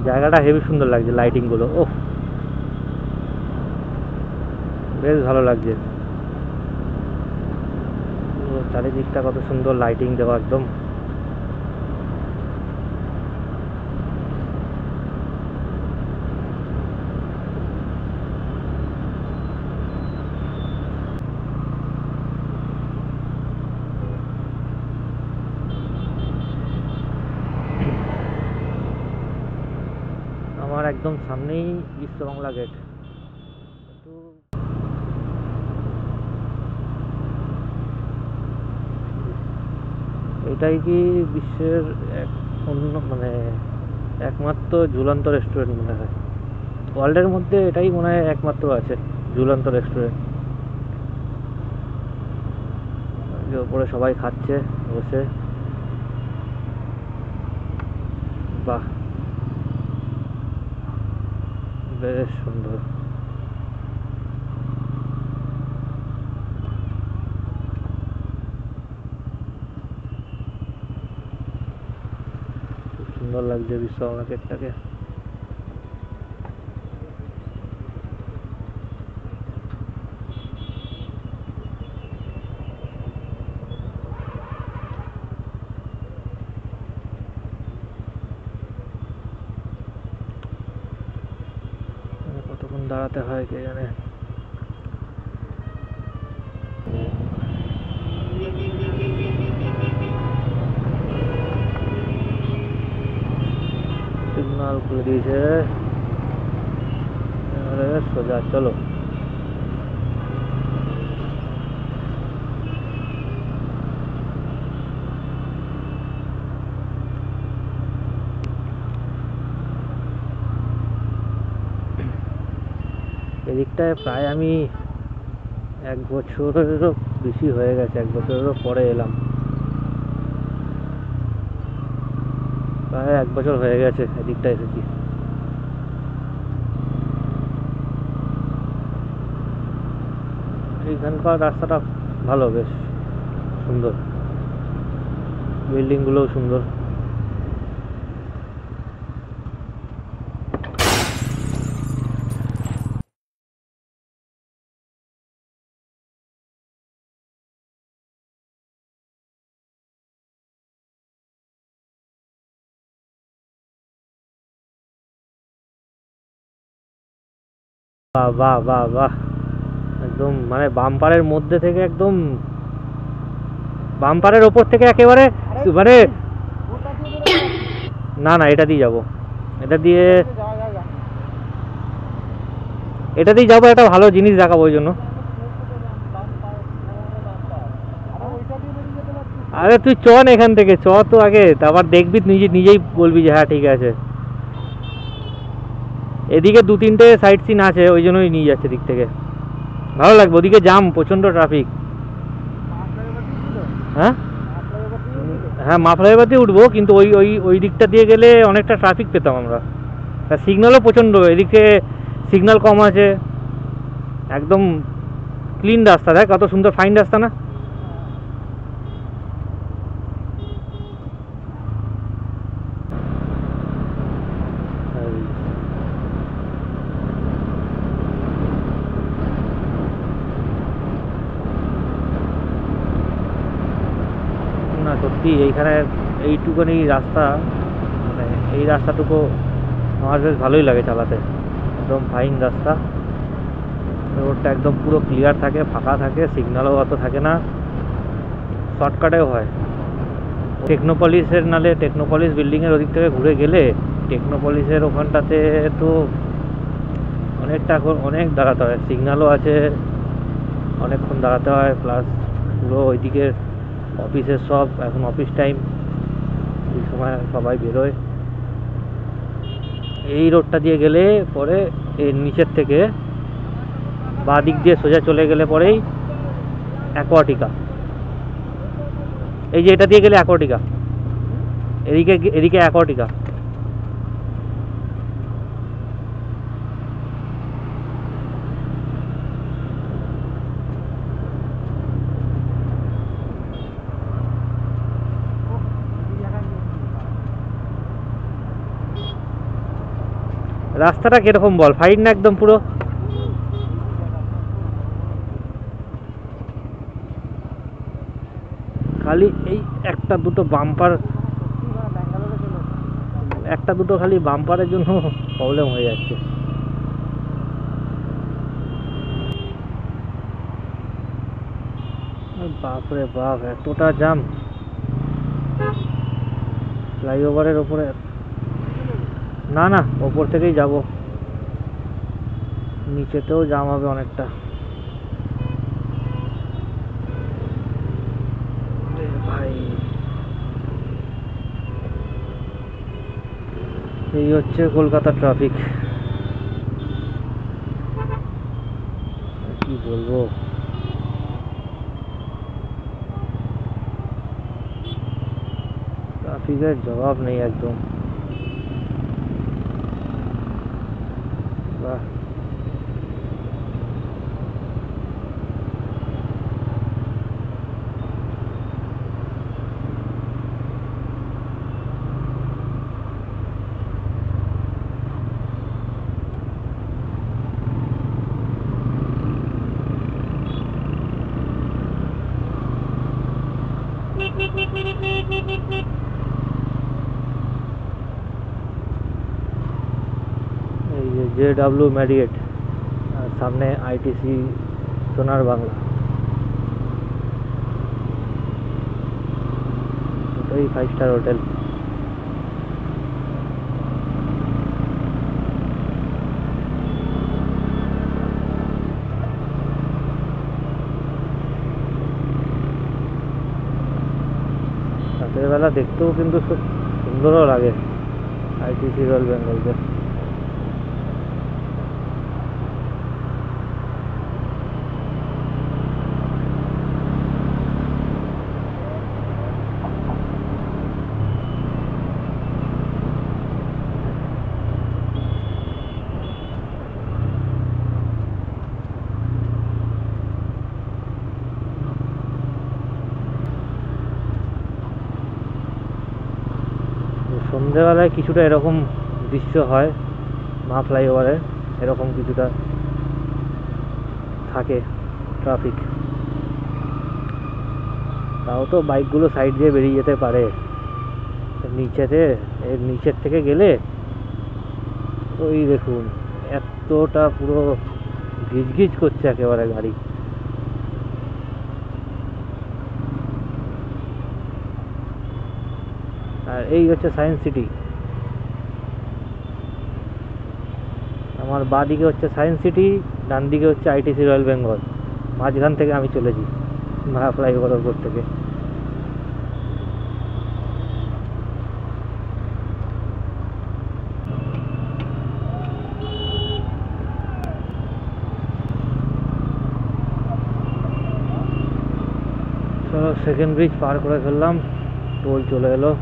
জায়গাটা হেবি সুন্দর লাগছে, লাইটিং গুলো ওহ বেশ ভালো লাগছে। চারিদিকটা কত সুন্দর লাইটিং দেওয়া একদম। আমার একদম সামনেই বিশ্ব বাংলা গেট। একটু এটাই কি বিশ্বের এক অন্য মানে একমাত্র ঝুলন্ত রেস্টুরেন্ট মনে হয়, ওয়ার্ল্ডের মধ্যে এটাই মনে হয় একমাত্র আছে ঝুলন্ত রেস্টুরেন্ট। ওপরে সবাই খাচ্ছে বসে, বাহ বেশ সুন্দর। খুব সুন্দর লাগছে বিশ্ব বাংলা গেটটাকে। কতক্ষণ দাঁড়াতে হয় কে জানে। সিগন্যাল খুলে দিয়েছে, সোজা চলো। এদিকটায় প্রায় আমি 1 বছরেরও বেশি হয়ে গেছে, 1 বছরেরও পরে এলাম, প্রায় 1 বছর হয়ে গেছে এদিকটা এসেছি। এইখানকার রাস্তাটা ভালো, বেশ সুন্দর, বিল্ডিং গুলোও সুন্দর। বাহ বাহ বাহ বাহ, একদম মানে বাম্পারের মধ্যে থেকে একদম বাম্পারের ওপর থেকে একেবারে মানে না না এটা দিয়ে যাবো, এটা দিয়ে এটা দিয়ে যাবো, একটা ভালো জিনিস দেখাবো ওই জন্য। আরে তুই চ না এখান থেকে, চ তো আগে, তারপর দেখবি নিজেই বলবি যে হ্যাঁ ঠিক আছে। এদিকে 2-3টে সাইট সিন আছে, ওই জন্যই নিয়ে যাচ্ছে দিক থেকে, ভালো লাগবে। ওদিকে জাম, প্রচন্ড ট্রাফিক। হ্যাঁ হ্যাঁ মাফলাইবাদ দিয়ে উঠবো, কিন্তু ওই ওই ওই দিকটা দিয়ে গেলে অনেকটা ট্রাফিক পেতাম আমরা, সিগন্যালও প্রচন্ড, এদিকে সিগন্যাল কম আছে, একদম ক্লিন রাস্তা, দেখ কত সুন্দর ফাইন রাস্তা না। না সত্যি এইখানে এইটুকুনি রাস্তা, মানে এই রাস্তাটুকু আমার বেশ ভালোই লাগে চালাতে, একদম ফাইন রাস্তা। রোডটা একদম পুরো ক্লিয়ার থাকে, ফাঁকা থাকে, সিগন্যালও অত থাকে না, শর্টকাটেও হয়। টেকনোপলিসের নালে টেকনোপলিস বিল্ডিংয়ের ওদিক থেকে ঘুরে গেলে টেকনোপলিসের ওখানটাতে তো অনেকটা অনেক দাঁড়াতে হয়, সিগন্যালও আছে, অনেকক্ষণ দাঁড়াতে হয়, প্লাস পুরো ওইদিকে অফিসের সব এখন অফিস টাইম, এই সময় সবাই বেরোয়। এই রোডটা দিয়ে গেলে পরে এর নিচের থেকে বাঁ দিক দিয়ে সোজা চলে গেলে পরেই অ্যাকোয়াটিকা, এই যে এটা দিয়ে গেলে অ্যাকোয়াটিকা, এদিকে এদিকে অ্যাকোয়াটিকা। রাস্তাটা কিরকম বল, ফাইন না একদম পুরো? খালি এই একটা দুটো বাম্পার, একটা দুটো খালি বাম্পারের জন্য প্রবলেম হয়ে যাচ্ছে। বাপরে বাপ, এতটা জাম ফ্লাইওভারের ওপরে। না না, ওপর থেকেই যাব, নিচেতেও জাম হবে অনেকটা। ভাই এই হচ্ছে কলকাতা ট্রাফিক, কি বলবো। ট্রাফিকের জবাব নেই একদম। বাহ, এই যে JW ম্যারিয়েট, আর সামনে ITC সোনার বাংলা, দুটোই 5 স্টার হোটেল। রাতের বেলা দেখতেও কিন্তু খুব সুন্দরও লাগে ITC রয়্যাল বেঙ্গলকে। সন্ধ্যেবেলায় কিছুটা এরকম দৃশ্য হয়, মা ফ্লাইওভারে এরকম কিছুটা থাকে ট্রাফিক। তাও তো বাইকগুলো সাইড দিয়ে বেরিয়ে যেতে পারে, নিচেতে এর নিচের থেকে গেলে ওই দেখুন এতটা পুরো গিজগিজ করছে একেবারে গাড়ি। আর এই হচ্ছে সায়েন্স সিটি, আমার বাঁ দিকে হচ্ছে সায়েন্স সিটি, ডান দিকে হচ্ছে ITC রয়্যাল বেঙ্গল, মাঝখান থেকে আমি চলেছি ভাড়া ফ্লাইওভারের উপর থেকে। চলো, সেকেন্ড ব্রিজ পার করে ফেললাম, টোল চলে এলো।